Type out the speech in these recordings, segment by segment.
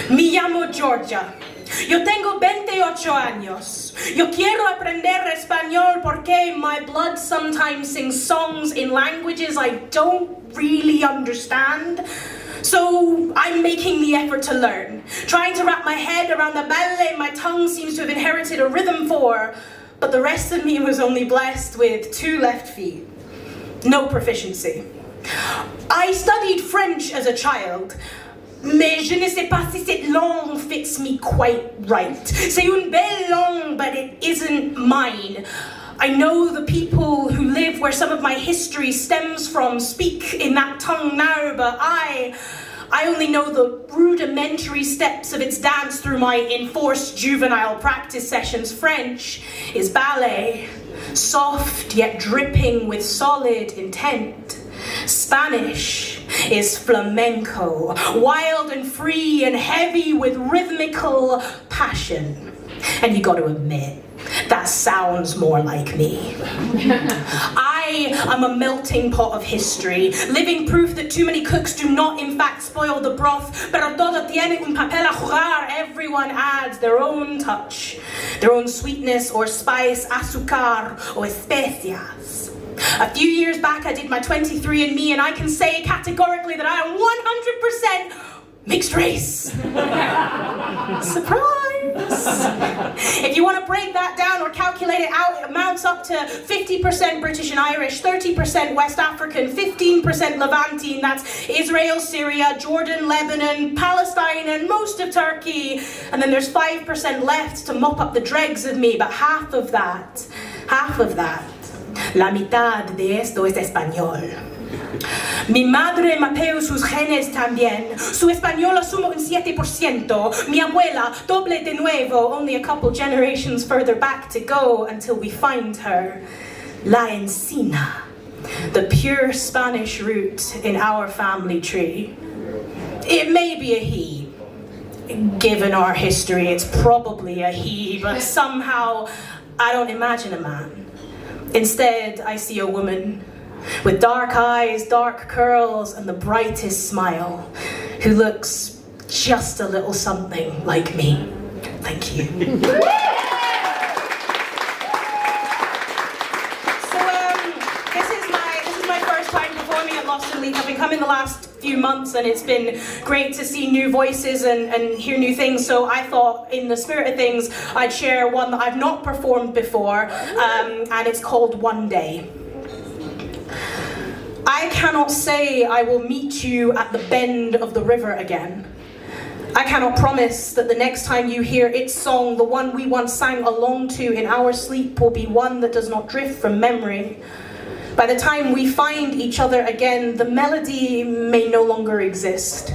Me llamo Georgia. Yo tengo 28 años. Yo quiero aprender español porque my blood sometimes sings songs in languages I don't really understand. So I'm making the effort to learn, trying to wrap my head around the ballet my tongue seems to have inherited a rhythm for, but the rest of me was only blessed with 2 left feet. No proficiency. I studied French as a child, mais je ne sais pas si cette langue fits me quite right. C'est une belle langue, but it isn't mine. I know the people who live where some of my history stems from speak in that tongue now, but I only know the rudimentary steps of its dance through my enforced juvenile practice sessions. French is ballet, soft yet dripping with solid intent. Spanish is flamenco, wild and free and heavy with rhythmical passion. And you got to admit, that sounds more like me. I am a melting pot of history, living proof that too many cooks do not in fact spoil the broth, pero todo tiene un papel a jugar. Everyone adds their own touch, their own sweetness or spice, azúcar or especias. A few years back I did my 23andMe and I can say categorically that I am 100% mixed race. Surprise! If you want to break that down or calculate it out, it amounts up to 50% British and Irish, 30% West African, 15% Levantine, that's Israel, Syria, Jordan, Lebanon, Palestine, and most of Turkey. And then there's 5% left to mop up the dregs of me, but half of that, la mitad de esto es español. Mi madre mapeó sus genes también. Su español asumo un 7%. Mi abuela, doble de nuevo. Only a couple generations further back to go until we find her. La encina, the pure Spanish root in our family tree. It may be a he. Given our history, it's probably a he, but somehow I don't imagine a man. Instead, I see a woman with dark eyes, dark curls, and the brightest smile, who looks just a little something like me. Thank you. This is my first time performing at Lost in Leith. I've been coming the last few months and it's been great to see new voices and hear new things, so I thought in the spirit of things I'd share one that I've not performed before, and it's called One Day. I cannot say I will meet you at the bend of the river again. I cannot promise that the next time you hear its song, the one we once sang along to in our sleep, will be one that does not drift from memory. By the time we find each other again, the melody may no longer exist.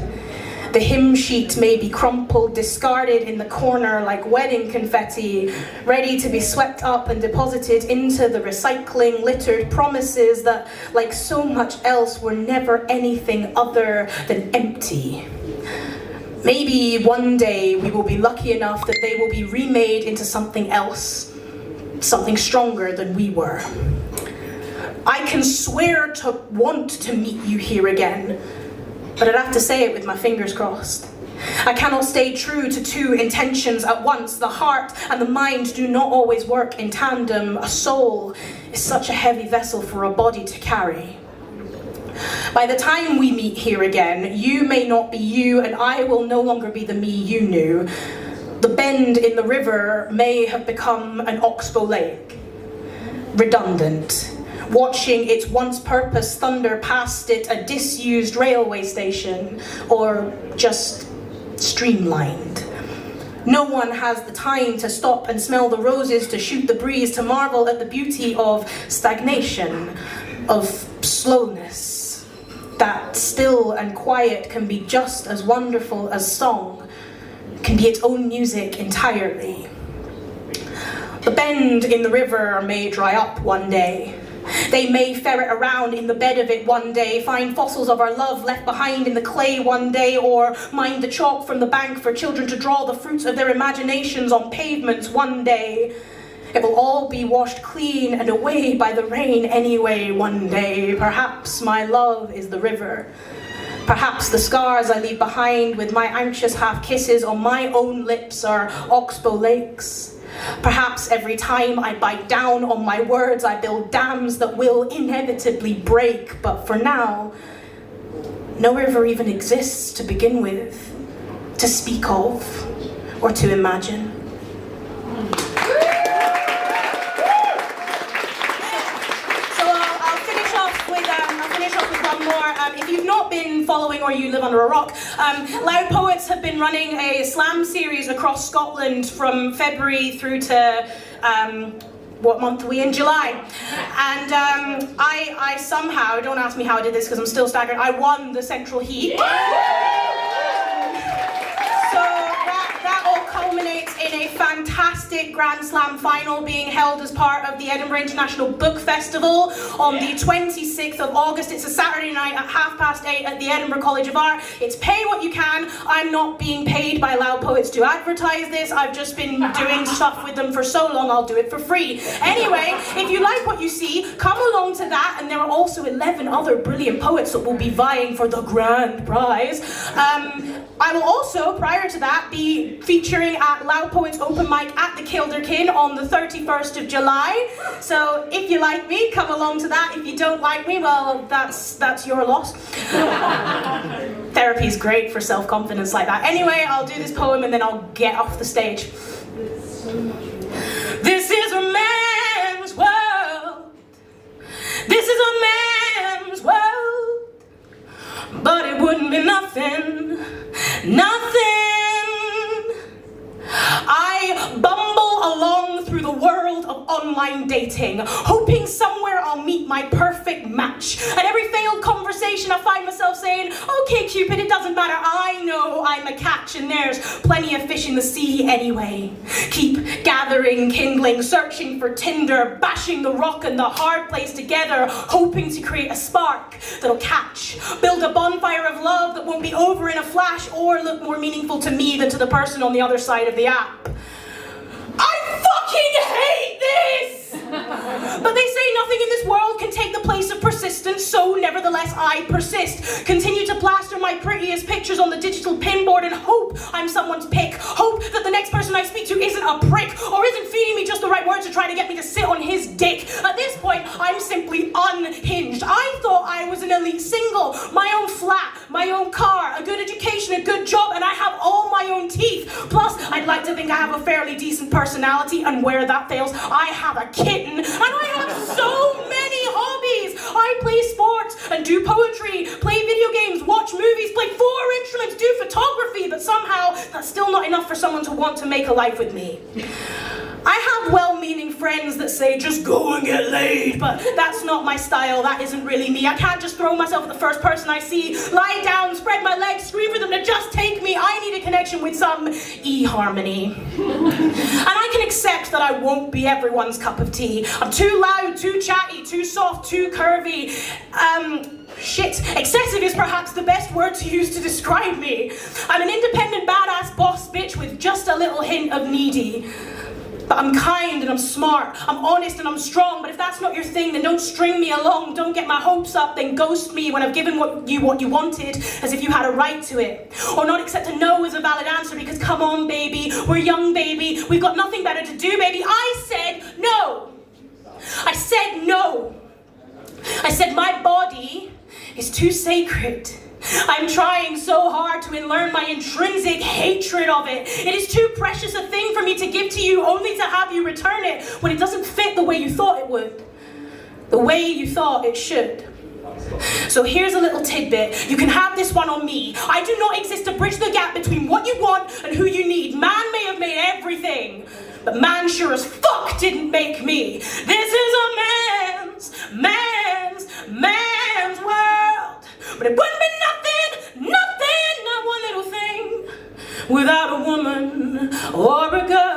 The hymn sheet may be crumpled, discarded in the corner like wedding confetti, ready to be swept up and deposited into the recycling, littered promises that, like so much else, were never anything other than empty. Maybe one day we will be lucky enough that they will be remade into something else, something stronger than we were. I can swear to want to meet you here again, but I'd have to say it with my fingers crossed. I cannot stay true to 2 intentions at once. The heart and the mind do not always work in tandem. A soul is such a heavy vessel for a body to carry. By the time we meet here again, you may not be you, and I will no longer be the me you knew. The bend in the river may have become an oxbow lake, redundant, watching its once purpose thunder past it, a disused railway station, or just streamlined. No one has the time to stop and smell the roses, to shoot the breeze, to marvel at the beauty of stagnation, of slowness. That still and quiet can be just as wonderful as song, can be its own music entirely. The bend in the river may dry up one day. They may ferret around in the bed of it one day, find fossils of our love left behind in the clay one day, or mine the chalk from the bank for children to draw the fruits of their imaginations on pavements one day. It will all be washed clean and away by the rain anyway one day. Perhaps my love is the river. Perhaps the scars I leave behind with my anxious half-kisses on my own lips are oxbow lakes. Perhaps every time I bite down on my words, I build dams that will inevitably break. But for now, no river even exists to begin with, to speak of, or to imagine. If you've not been following or you live under a rock, Loud Poets have been running a slam series across Scotland from February through to, what month are we in? July. And I somehow, don't ask me how I did this because I'm still staggered, I won the Central Heat. So that all culminates in a fantastic Grand Slam final being held as part of the Edinburgh International Book Festival on the 26th of August. It's a Saturday night at 8:30 at the Edinburgh College of Art. It's pay what you can. I'm not being paid by Loud Poets to advertise this. I've just been doing stuff with them for so long, I'll do it for free. Anyway, if you like what you see, come along to that, and there are also 11 other brilliant poets that will be vying for the grand prize. I will also, prior to that, be featuring at Loud Poets Open Mic at the Kilderkin on the 31st of July. So if you like me, come along to that. If you don't like me, well, that's your loss. Therapy is great for self-confidence like that. Anyway, I'll do this poem and then I'll get off the stage. This is a man's world. This is a man's world. But it wouldn't be nothing. I bumble along through the world of online dating, hoping somewhere I'll meet my perfect match. And every failed conversation I find myself saying, okay Cupid, it doesn't matter, I know I'm a catch and there's plenty of fish in the sea anyway. Keep gathering, kindling, searching for Tinder, bashing the rock and the hard place together, hoping to create a spark that'll catch. Build a bonfire of love that won't be over in a flash or look more meaningful to me than to the person on the other side of the app. I fucking hate this! But they say nothing in this world can take the place of persistence, so nevertheless I persist. Continue to plaster my prettiest pictures on the digital pinboard and hope I'm someone's pick. Hope that the next person I speak to isn't a prick or isn't feeding me just the right words to try to get me to sit on his dick. At this point, I'm simply unhinged. I thought I was an elite single. My own flat, my own car, a good education, a good job, and I have all my own teeth. Plus, I'd like to think I have a fairly decent personality, and where that fails, I have a kitten, and I have so many hobbies. I play sports and do poetry, play video games, watch movies, play 4 instruments, do photography, but somehow that's still not enough for someone to want to make a life with me. I have well-meaning friends that say, just go and get laid, but that's not my style, that isn't really me. I can't just throw myself at the first person I see, lie down, spread my legs, scream for them to just take me. I need a connection with some e-harmony. And I can accept that I won't be everyone's cup of tea. I'm too loud, too chatty, too soft, too curvy. Shit, excessive is perhaps the best word to use to describe me. I'm an independent badass boss bitch with just a little hint of needy. But I'm kind and I'm smart, I'm honest and I'm strong, but if that's not your thing, then don't string me along, don't get my hopes up, then ghost me when I've given what you wanted, as if you had a right to it. Or not accept a no as a valid answer, because come on baby, we're young baby, we've got nothing better to do baby. I said no. I said no. I said my body is too sacred. I'm trying so hard to unlearn my intrinsic hatred of it. It is too precious a thing for me to give to you, only to have you return it when it doesn't fit the way you thought it would, the way you thought it should. So here's a little tidbit. You can have this one on me. I do not exist to bridge the gap between what you want and who you need. Man may have made everything, but man sure as fuck didn't make me. This is a man's world. But it wouldn't be nothing, not one little thing, without a woman or a girl.